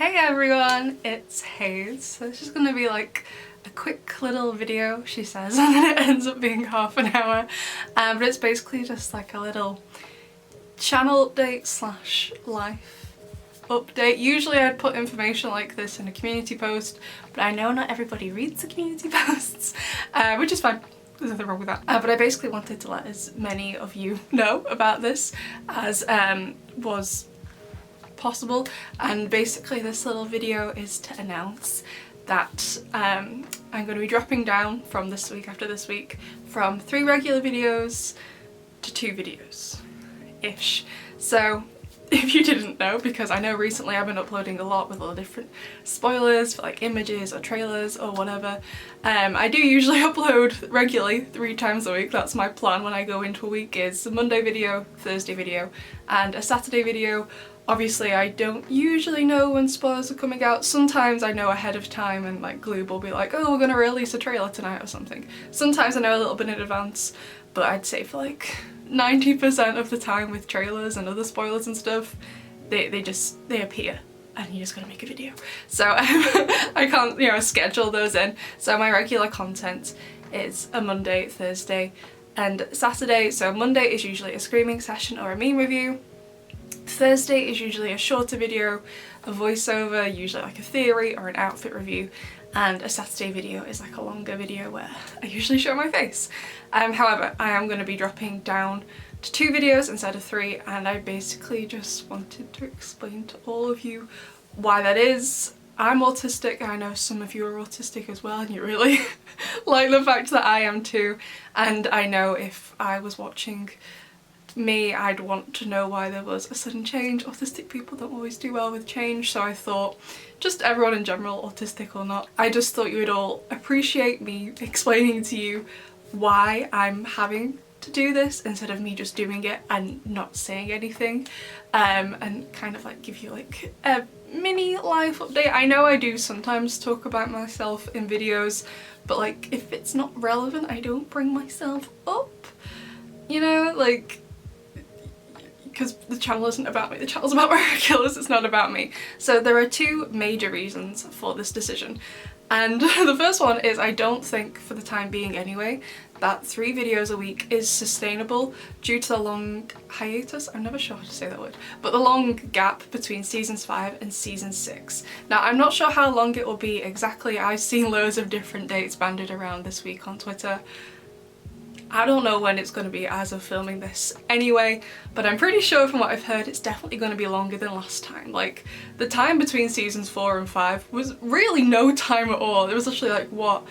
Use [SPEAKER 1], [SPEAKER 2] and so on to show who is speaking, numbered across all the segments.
[SPEAKER 1] Hey everyone, it's Hayes. So this is going to be like a quick little video, she says, and then it ends up being half an hour. But it's basically just like a little channel update slash life update. Usually I'd put information like this in a community post, but I know not everybody reads the community posts, which is fine. There's nothing wrong with that. But I basically wanted to let as many of you know about this as was possible, and basically this little video is to announce that I'm going to be dropping down from this week after this week from 3 regular videos to 2 videos ish. So if you didn't know, because I know recently I've been uploading a lot with all the different spoilers for like images or trailers or whatever, I do usually upload regularly 3 times a week. That's my plan when I go into a week, is a Monday video, Thursday video and a Saturday video. Obviously I don't usually know when spoilers are coming out. Sometimes I know ahead of time and like Gloob will be like, oh, we're gonna release a trailer tonight or something. Sometimes I know a little bit in advance, but I'd say for like 90% of the time with trailers and other spoilers and stuff, they appear and you just gotta make a video. So I can't, schedule those in. So my regular content is a Monday, Thursday and Saturday. So Monday is usually a screaming session or a meme review. Thursday is usually a shorter video, a voiceover, usually like a theory or an outfit review, and a Saturday video is like a longer video where I usually show my face. However, I am going to be dropping down to 2 videos instead of 3, and I basically just wanted to explain to all of you why that is. I'm autistic, I know some of you are autistic as well and you really like the fact that I am too, and I know if I was watching me, I'd want to know why there was a sudden change. Autistic people don't always do well with change, so I thought, just everyone in general, autistic or not, I just thought you would all appreciate me explaining to you why I'm having to do this instead of me just doing it and not saying anything, and kind of like give you like a mini life update. I know I do sometimes talk about myself in videos, but like if it's not relevant I don't bring myself up, like, because the channel isn't about me, the channel's about Miraculous, it's not about me. So there are 2 major reasons for this decision. And the first one is I don't think, for the time being anyway, that 3 videos a week is sustainable due to the long hiatus, I'm never sure how to say that word, but the long gap between seasons 5 and season 6. Now I'm not sure how long it will be exactly. I've seen loads of different dates banded around this week on Twitter. I don't know when it's going to be as of filming this anyway, but I'm pretty sure from what I've heard it's definitely going to be longer than last time. Like, the time between seasons 4 and 5 was really no time at all. It was literally like, what,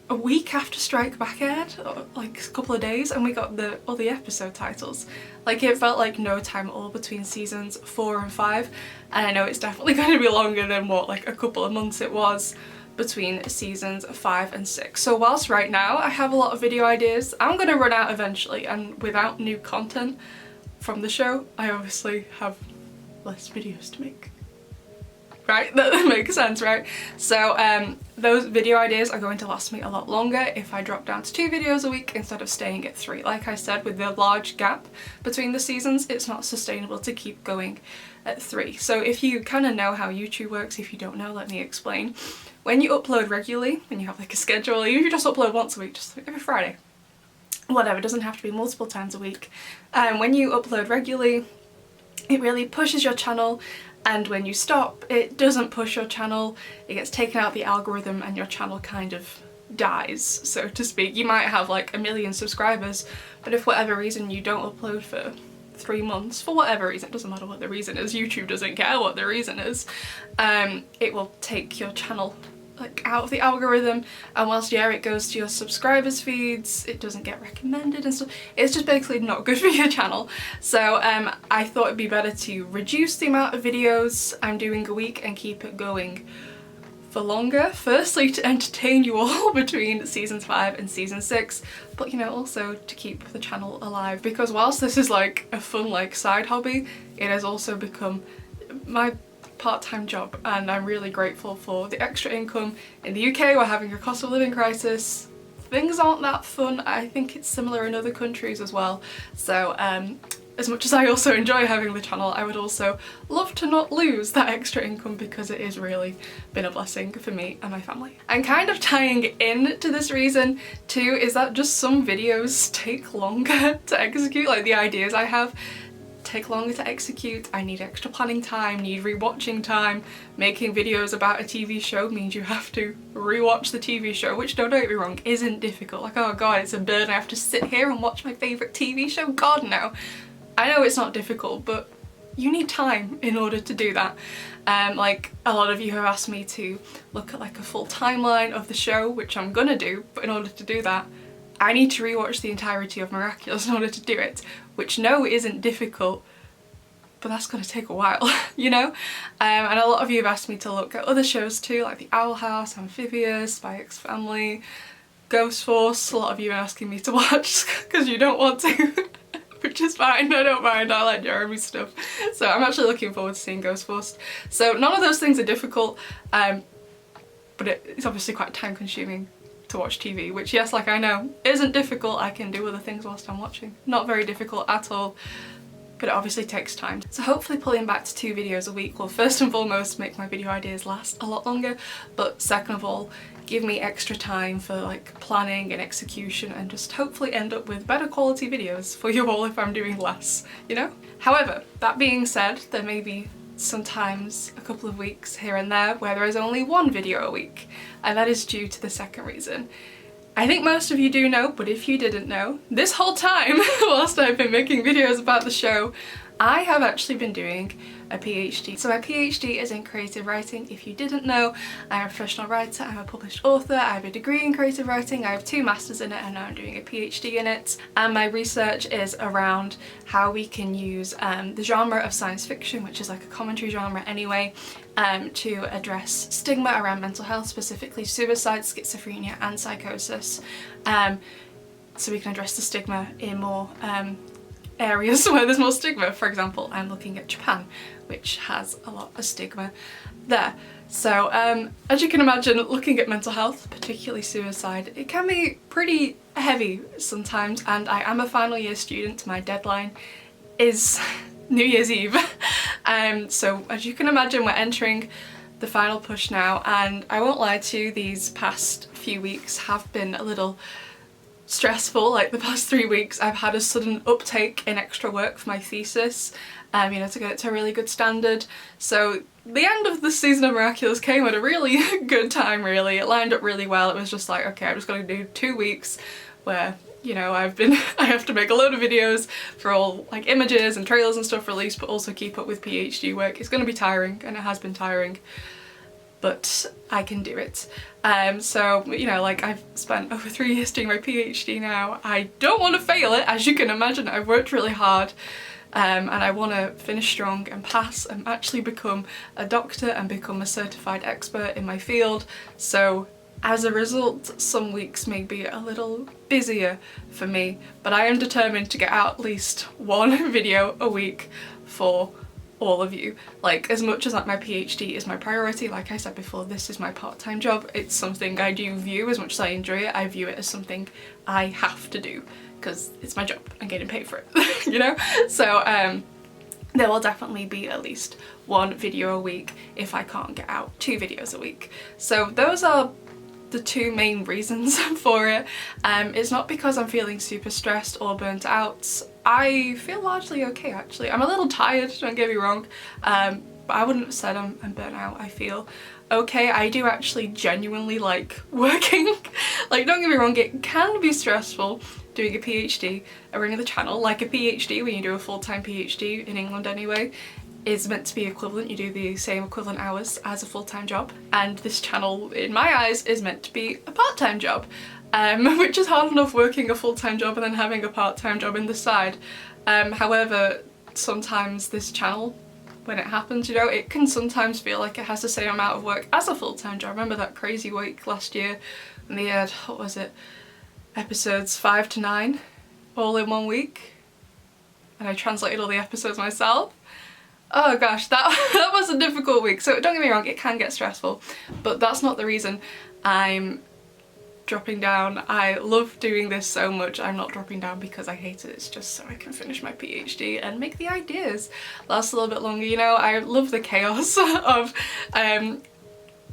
[SPEAKER 1] a week after Strike Back aired? Or like a couple of days, and we got all the episode titles. Like, it felt like no time at all between seasons 4 and 5, and I know it's definitely going to be longer than what, like a couple of months it was between seasons 5 and 6. So whilst right now I have a lot of video ideas, I'm gonna run out eventually, and without new content from the show I obviously have less videos to make. Right? That makes sense, right? So those video ideas are going to last me a lot longer if I drop down to 2 videos a week instead of staying at 3. Like I said, with the large gap between the seasons, it's not sustainable to keep going at 3. So if you kind of know how YouTube works, if you don't know, let me explain. When you upload regularly, when you have like a schedule, even if you just upload once a week, just like every Friday, whatever, it doesn't have to be multiple times a week. When you upload regularly, it really pushes your channel, and when you stop, it doesn't push your channel. It gets taken out of the algorithm and your channel kind of dies, so to speak. You might have like 1 million subscribers, but if for whatever reason you don't upload for 3 months, for whatever reason, it doesn't matter what the reason is, YouTube doesn't care what the reason is, it will take your channel like out of the algorithm, and whilst it goes to your subscribers feeds, it doesn't get recommended and stuff. It's just basically not good for your channel. So I thought it'd be better to reduce the amount of videos I'm doing a week and keep it going for longer. Firstly, to entertain you all between seasons 5 and season 6, but also to keep the channel alive, because whilst this is like a fun like side hobby, it has also become my part-time job, and I'm really grateful for the extra income. In the UK we're having a cost of living crisis. Things aren't that fun. I think it's similar in other countries as well. So as much as I also enjoy having the channel, I would also love to not lose that extra income because it has really been a blessing for me and my family. And kind of tying in to this reason too is that just some videos take longer to execute, like the ideas I have take longer to execute. I need extra planning time, need rewatching time. Making videos about a TV show means you have to rewatch the TV show, which don't get me wrong, isn't difficult. Like, oh god, it's a burden, I have to sit here and watch my favourite TV show? God no. I know it's not difficult, but you need time in order to do that. Like a lot of you have asked me to look at like a full timeline of the show, which I'm gonna do, but in order to do that I need to rewatch the entirety of Miraculous in order to do it, which no isn't difficult, but that's gonna take a while, you know? And a lot of you have asked me to look at other shows too, like The Owl House, Amphibious, Spy X Family, Ghost Force. A lot of you are asking me to watch because you don't want to, which is fine, I don't mind, I like Jeremy stuff. So I'm actually looking forward to seeing Ghost Force. So none of those things are difficult, but it's obviously quite time consuming to watch TV, which yes, like I know, isn't difficult. I can do other things whilst I'm watching. Not very difficult at all, but it obviously takes time. So hopefully pulling back to 2 videos a week will first and foremost make my video ideas last a lot longer, but second of all, give me extra time for like planning and execution and just hopefully end up with better quality videos for you all if I'm doing less, you know? However, that being said, there may be sometimes a couple of weeks here and there where there is only 1 video a week, and that is due to the second reason. I think most of you do know, but if you didn't know, this whole time whilst I've been making videos about the show, I have actually been doing a PhD. So my PhD is in creative writing. If you didn't know, I'm a professional writer, I'm a published author, I have a degree in creative writing, I have 2 masters in it, and now I'm doing a PhD in it. And my research is around how we can use the genre of science fiction, which is like a commentary genre anyway, to address stigma around mental health, specifically suicide, schizophrenia and psychosis. So we can address the stigma in more areas where there's more stigma. For example, I'm looking at Japan, which has a lot of stigma there. So as you can imagine, looking at mental health, particularly suicide, it can be pretty heavy sometimes, and I am a final year student. My deadline is New Year's Eve. So as you can imagine, we're entering the final push now, and I won't lie to you, these past few weeks have been a little stressful. Like the past 3 weeks I've had a sudden uptake in extra work for my thesis, you know, to get it to a really good standard. So the end of the season of Miraculous came at a really good time, really. It lined up really well. It was just like, okay, I'm just gonna do 2 weeks where, you know, I have to make a load of videos for all like images and trailers and stuff released, but also keep up with PhD work. It's gonna be tiring, and it has been tiring, but I can do it. So, you know, like I've spent over 3 years doing my PhD now. I don't want to fail it, as you can imagine. I've worked really hard, and I want to finish strong and pass and actually become a doctor and become a certified expert in my field. So as a result, some weeks may be a little busier for me, but I am determined to get out at least 1 video a week for all of you. Like, as much as like my PhD is my priority, like I said before, this is my part-time job. It's something I do view, as much as I enjoy it, I view it as something I have to do because it's my job. I'm getting paid for it, you know? So there will definitely be at least 1 video a week if I can't get out 2 videos a week. So those are the 2 main reasons for it. It's not because I'm feeling super stressed or burnt out. I feel largely okay, actually. I'm a little tired, don't get me wrong, but I wouldn't have said I'm burnt out. I feel okay. I do actually genuinely like working. Like, don't get me wrong, it can be stressful doing a PhD and running the channel. Like a PhD, when you do a full-time PhD in England anyway, is meant to be equivalent. You do the same equivalent hours as a full-time job, and this channel, in my eyes, is meant to be a part-time job, which is hard enough working a full-time job and then having a part-time job in the side. However, sometimes this channel, when it happens, you know, it can sometimes feel like it has the same amount of work as a full-time job. Remember that crazy week last year when they had, what was it, episodes 5 to 9 all in 1 week, and I translated all the episodes myself? Oh gosh, that was a difficult week. So don't get me wrong, it can get stressful, but that's not the reason I'm dropping down. I love doing this so much. I'm not dropping down because I hate it. It's just so I can finish my PhD and make the ideas last a little bit longer. You know, I love the chaos of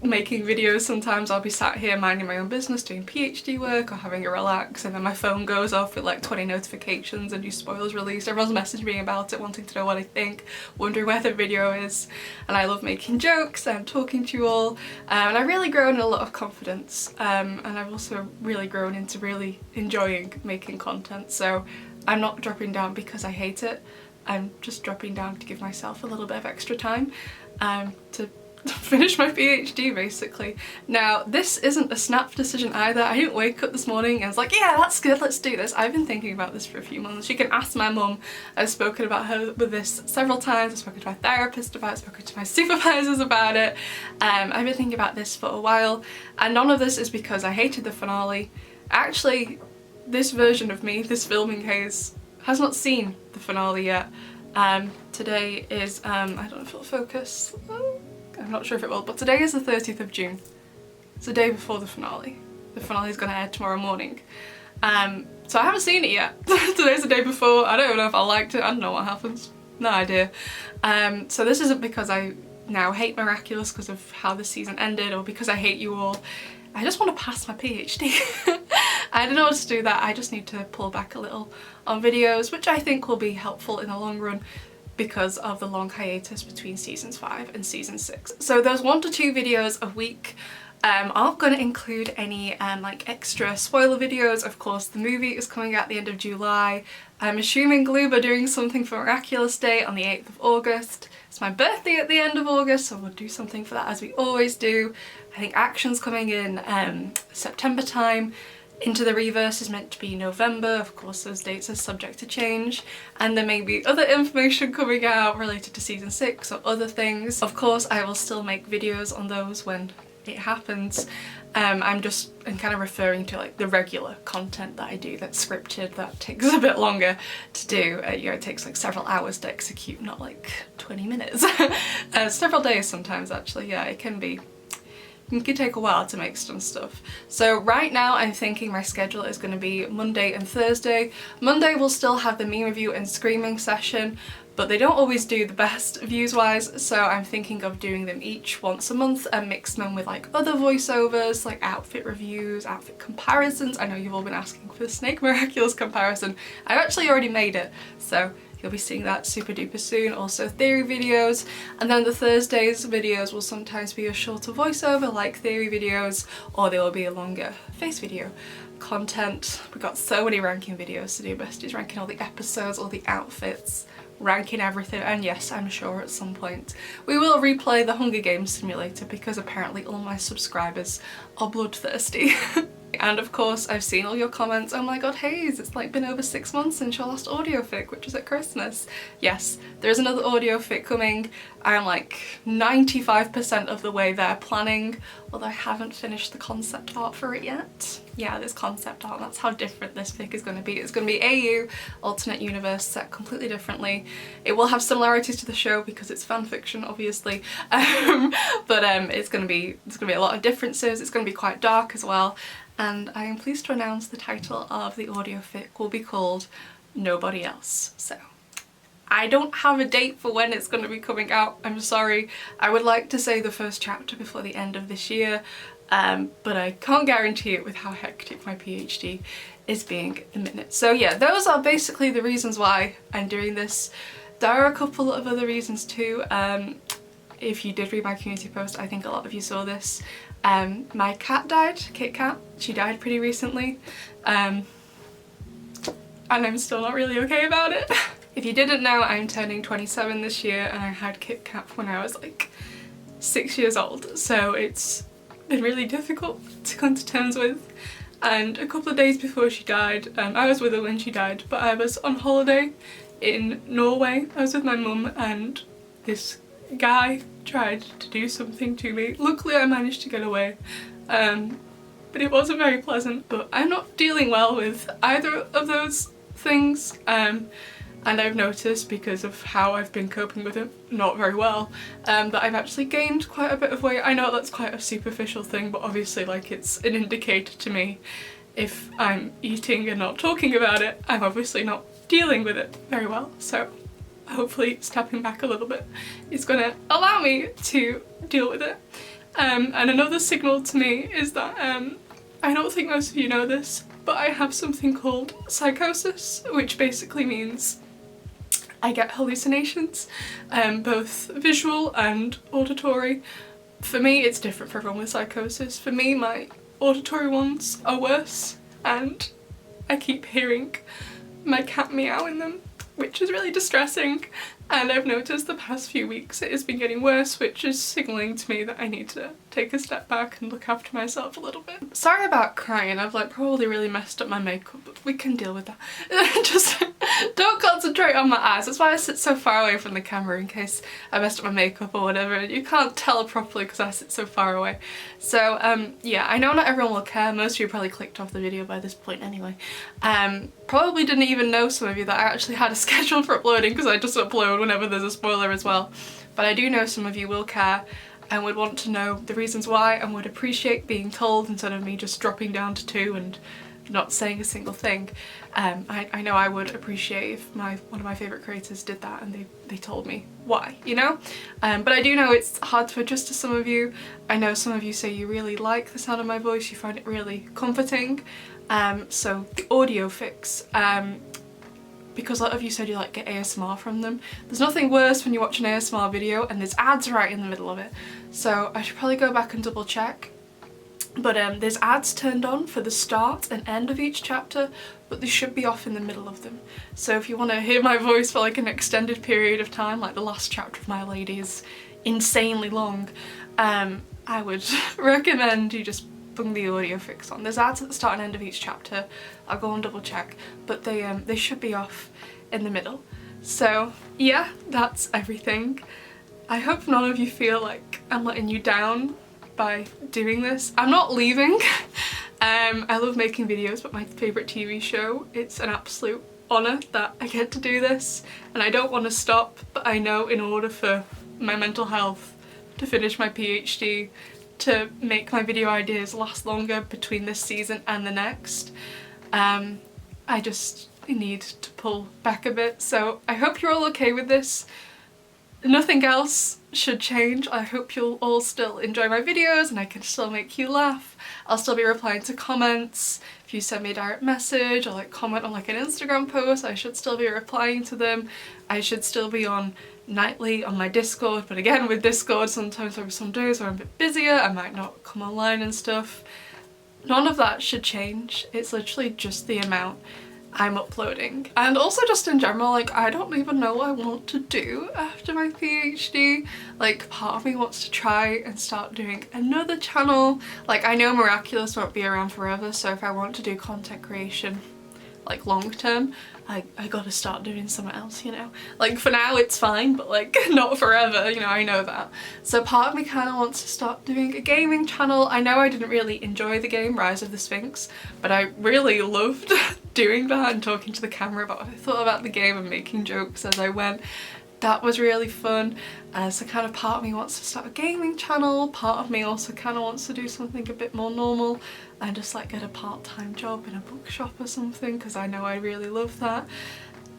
[SPEAKER 1] making videos. Sometimes I'll be sat here minding my own business doing PhD work or having a relax, and then my phone goes off with like 20 notifications, a new spoilers released, everyone's messaging me about it, wanting to know what I think, wondering where the video is. And I love making jokes and talking to you all, and I've really grown in a lot of confidence, and I've also really grown into really enjoying making content. So I'm not dropping down because I hate it. I'm just dropping down to give myself a little bit of extra time to finish my PhD, basically. Now, this isn't a snap decision either. I didn't wake up this morning and was like, yeah, that's good, let's do this. I've been thinking about this for a few months. You can ask my mum. I've spoken about her with this several times. I've spoken to my therapist about it, spoken to my supervisors about it. I've been thinking about this for a while, and none of this is because I hated the finale. Actually, this version of me, this filming haze, has not seen the finale yet. Today is, I don't know if it'll focus. I'm not sure if it will, but today is the 30th of June. It's the day before the finale. The finale is going to air tomorrow morning. So I haven't seen it yet. Today's the day before. I don't even know if I liked it. I don't know what happens. No idea. So this isn't because I now hate Miraculous because of how the season ended, or because I hate you all. I just want to pass my PhD. I don't know what to do that. I just need to pull back a little on videos, which I think will be helpful in the long run, because of the long hiatus between seasons 5 and season 6. So those 1 to 2 videos a week aren't going to include any like extra spoiler videos. Of course, the movie is coming out at the end of July. I'm assuming Gloob are doing something for Miraculous Day on the 8th of August. It's my birthday at the end of August, so we'll do something for that as we always do. I think Action's coming in September time. Into the Reverse is meant to be November. Of course, those dates are subject to change, and there may be other information coming out related to season 6 or other things. Of course, I will still make videos on those when it happens. I'm kind of referring to like the regular content that I do that's scripted, that takes a bit longer to do. You know, it takes like several hours to execute, not like 20 minutes. Several days sometimes, actually. Yeah, it can be. It can take a while to make some stuff. So right now I'm thinking my schedule is going to be Monday and Thursday. Monday will still have the meme review and screaming session, but they don't always do the best views wise, so I'm thinking of doing them each once a month and mixing them with like other voiceovers, like outfit reviews, outfit comparisons. I know you've all been asking for the Snake Miraculous comparison. I've actually already made it, so you'll be seeing that super duper soon. Also theory videos, and then the Thursdays videos will sometimes be a shorter voiceover like theory videos, or they will be a longer face video content. We've got so many ranking videos to do, besties, ranking all the episodes, all the outfits, ranking everything, and yes, I'm sure at some point we will replay the Hunger Games simulator because apparently all my subscribers are bloodthirsty. And of course, I've seen all your comments. Oh my god, Hayes, it's like been over 6 months since your last audio fic, which was at Christmas. Yes, there's another audio fic coming. I'm like 95% of the way there planning, although I haven't finished the concept art for it yet. Yeah, there's concept art, that's how different this fic is going to be. It's going to be AU, alternate universe, set completely differently. It will have similarities to the show because it's fan fiction, obviously, but it's going to be a lot of differences. It's going to be quite dark as well. And I am pleased to announce the title of the audio fic will be called Nobody Else. So I don't have a date for when it's going to be coming out, I'm sorry. I would like to say the first chapter before the end of this year, but I can't guarantee it with how hectic my PhD is being at the minute. So yeah, those are basically the reasons why I'm doing this. There are a couple of other reasons too. If you did read my community post, I think a lot of you saw this. My cat died, Kit Kat. She died pretty recently, and I'm still not really okay about it. If you didn't know, I'm turning 27 this year, and I had Kit Kat when I was like 6 years old, so it's been really difficult to come to terms with. And a couple of days before she died, I was with her when she died, but I was on holiday in Norway. I was with my mum, and this guy tried to do something to me. Luckily I managed to get away, but it wasn't very pleasant. But I'm not dealing well with either of those things, and and I've noticed, because of how I've been coping with it not very well, that I've actually gained quite a bit of weight. I know that's quite a superficial thing, but obviously like it's an indicator to me if I'm eating and not talking about it, I'm obviously not dealing with it very well. So hopefully stepping back a little bit is gonna allow me to deal with it. And another signal to me is that, I don't think most of you know this, but I have something called psychosis, which basically means I get hallucinations, both visual and auditory. For me, it's different for everyone with psychosis. For me, my auditory ones are worse, and I keep hearing my cat meow in them, which is really distressing, and I've noticed the past few weeks it has been getting worse, which is signalling to me that I need to take a step back and look after myself a little bit. Sorry about crying, I've like probably really messed up my makeup, but we can deal with that. Just don't concentrate on my eyes. That's why I sit so far away from the camera, in case I messed up my makeup or whatever. You can't tell properly because I sit so far away. So yeah, I know not everyone will care. Most of you probably clicked off the video by this point anyway. Probably didn't even know, some of you, that I actually had a schedule for uploading, because I just upload whenever there's a spoiler as well. But I do know some of you will care and would want to know the reasons why, and would appreciate being told instead of me just dropping down to 2 and not saying a single thing. I know I would appreciate if one of my favourite creators did that and they told me why, you know? But I do know it's hard to adjust to some of you. I know some of you say you really like the sound of my voice, you find it really comforting. So the audio fix, because a lot of you said you like get ASMR from them. There's nothing worse when you watch an ASMR video and there's ads right in the middle of it. So I should probably go back and double check. But there's ads turned on for the start and end of each chapter, but they should be off in the middle of them. So if you want to hear my voice for like an extended period of time, like the last chapter of My Lady is insanely long, I would recommend you just bung the audio fix on. There's ads at the start and end of each chapter. I'll go and double check, but they should be off in the middle. So yeah, that's everything. I hope none of you feel like I'm letting you down by doing this. I'm not leaving. I love making videos, but my favourite TV show, it's an absolute honour that I get to do this, and I don't want to stop, but I know in order for my mental health, to finish my PhD, to make my video ideas last longer between this season and the next, I just need to pull back a bit. So I hope you're all okay with this. Nothing else should change. I hope you'll all still enjoy my videos and I can still make you laugh. I'll still be replying to comments. If you send me a direct message or like comment on like an Instagram post, I should still be replying to them. I should still be on nightly on my Discord, but again with Discord sometimes there are some days where I'm a bit busier, I might not come online and stuff. None of that should change. It's literally just the amount I'm uploading. And also just in general, like I don't even know what I want to do after my PhD. Like part of me wants to try and start doing another channel. Like I know Miraculous won't be around forever, so if I want to do content creation like long term, I gotta start doing something else, you know? Like for now it's fine, but like not forever, you know, I know that. So part of me kind of wants to start doing a gaming channel. I know I didn't really enjoy the game Rise of the Sphinx, but I really loved doing that and talking to the camera about what I thought about the game and making jokes as I went. That was really fun. So kind of part of me wants to start a gaming channel, part of me also kind of wants to do something a bit more normal and just like get a part-time job in a bookshop or something, because I know I really love that.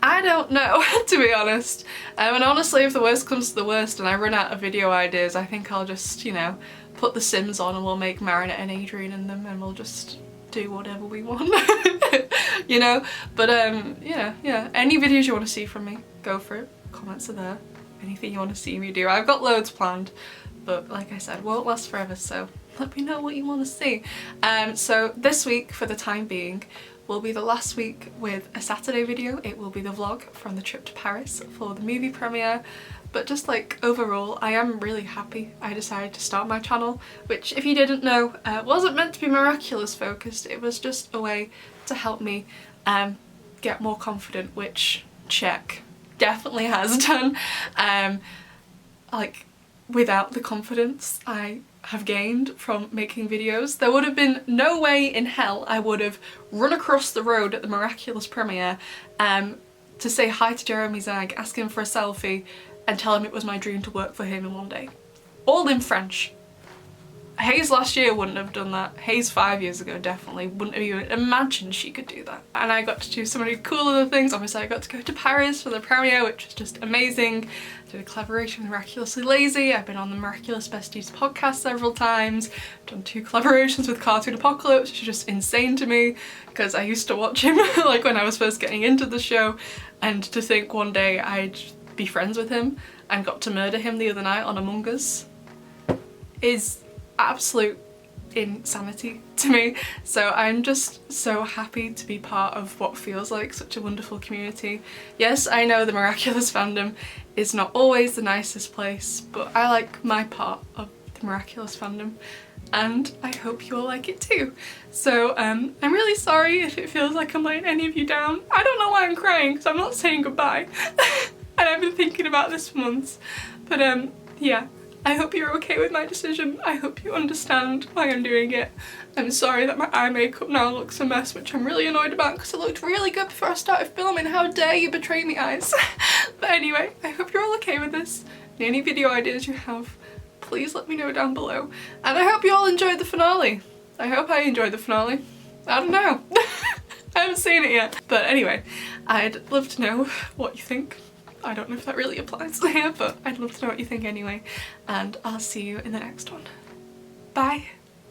[SPEAKER 1] I don't know, to be honest. And honestly, if the worst comes to the worst and I run out of video ideas, I think I'll just, you know, put The Sims on and we'll make Marinette and Adrian in them and we'll just do whatever we want, you know? But yeah, any videos you want to see from me, go for it. Comments are there. Anything you want to see me do. I've got loads planned, but like I said, won't last forever, so let me know what you want to see. So this week, for the time being, will be the last week with a Saturday video. It will be the vlog from the trip to Paris for the movie premiere. But just like overall, I am really happy I decided to start my channel, which if you didn't know, wasn't meant to be Miraculous focused. It was just a way to help me get more confident, which check. Definitely has done. Like without the confidence I have gained from making videos, there would have been no way in hell I would have run across the road at the Miraculous premiere to say hi to Jeremy Zag, ask him for a selfie and tell him it was my dream to work for him in one day. All in French. Hayes last year wouldn't have done that. Hayes 5 years ago definitely wouldn't have even imagined she could do that. And I got to do so many cool other things. Obviously I got to go to Paris for the premiere, which was just amazing. I did a collaboration with Miraculously Lazy. I've been on the Miraculous Besties podcast several times. I've done 2 collaborations with Cartoon Apocalypse, which is just insane to me because I used to watch him like when I was first getting into the show, and to think one day I'd be friends with him and got to murder him the other night on Among Us is absolute insanity to me. So I'm just so happy to be part of what feels like such a wonderful community. Yes, I know the Miraculous fandom is not always the nicest place, but I like my part of the Miraculous fandom and I hope you all like it too. So I'm really sorry if it feels like I'm letting any of you down. I don't know why I'm crying because I'm not saying goodbye. And I've been thinking about this for months. But yeah. I hope you're okay with my decision. I hope you understand why I'm doing it. I'm sorry that my eye makeup now looks a mess, which I'm really annoyed about because it looked really good before I started filming. How dare you betray me, eyes? But anyway, I hope you're all okay with this. And any video ideas you have, please let me know down below. And I hope you all enjoyed the finale. I hope I enjoyed the finale. I don't know. I haven't seen it yet. But anyway, I'd love to know what you think. I don't know if that really applies here, but I'd love to know what you think anyway. And I'll see you in the next one. Bye!